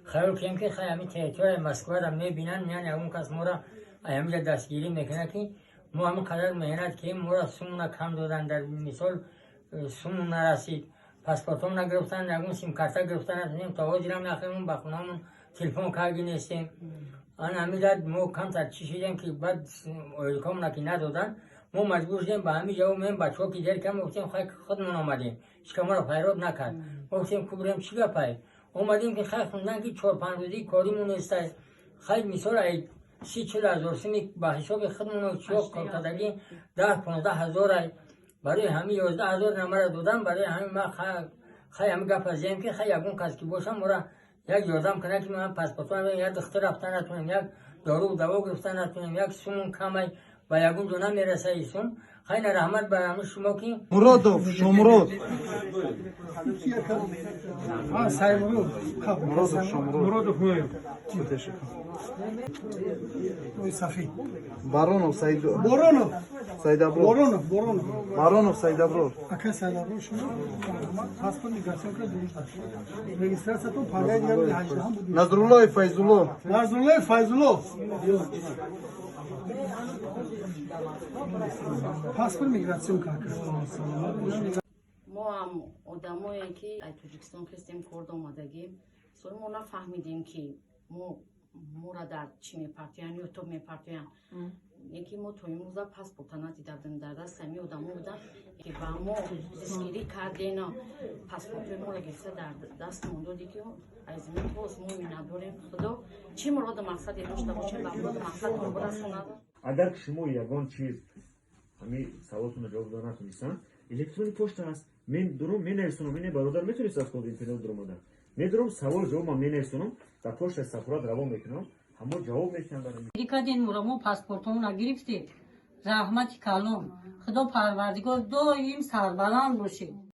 خیال کنیم که خیلی همین تریتور مسکو را میبینن میان اون کس ما را همینجا دستگیری میکنه که ما همین قدر مهنت که ما را سومون کم دادن در مثال سومون نرسید پاسپورتمون نگرفتن نگون سیم کارت گرفتن نتونیم تا وجرم نخیمون با خونمون تلفن کارگی نیستیم آن همینجا ما کم تا چی شدیم که بعد اویلکام نکی ندادن ما مجبور شدیم با همین جواب میم بچه ها که در کم گفتیم خودمون آمدیم هیچ ما را پیرود نکرد گفتیم کبریم چی گپای اومدیم که خیلی خوندن که 4-5 روزی کاریمون است خیلی مثال 30-40 سومی با حساب خودمون چوب کارکردگی 10-15 هزار برای همین 11 هزار نمره دادم برای همین ما خیلی همین گپ زدیم که خیلی اون کس که باشم مرا یک یادم کنه که من پاسپورتم یک دختر رفتن نتونم یک دارو و دوا گرفتن نتونم یک سومون کمی و یگون جو نمیرسه ایشون خیلی رحمت به همه شما که مرادov Shomurod Murodov Baronov Said Saidabro Baronov Saidabror Aka Saidabror shuma pasport migratsiyon ka durust است registratsiyaton pagayt yam 18 بود Nazrulloyev Fayzullo Nazrulloyev Fayzullo pasport migratsiyon ka ما هم آدمایی که از تاجیکستان هستیم کرد آمدگیم سوال ما نفهمیدیم که ما را در چی میپرتیان یا تو میپرتیان یکی ما توی موزه پاسپورت ندیدیم در دست همی آدم بودن که با ما دستگیری کردین پاسپورت ما را گرفته در دست ما دادی که از این پاس ما می نداریم خدا چی مراد مقصدی داشته باشه با مراد مقصد ما برسوند اگر شما یگان چیز همین سوالتون رو جواب دادن نتونستن الکترونی پشت هست من درم مینرسونم این برادر میتونید از خود اینترنت درم دادن میدرم سوال جواب من مینرسونم در پشت سفرات روان میکنم همه جواب میکنم دارم دیکادین مرامو پاسپورتمون نگرفتی زحمت کلام خدا پروردگار دائم سربلند باشه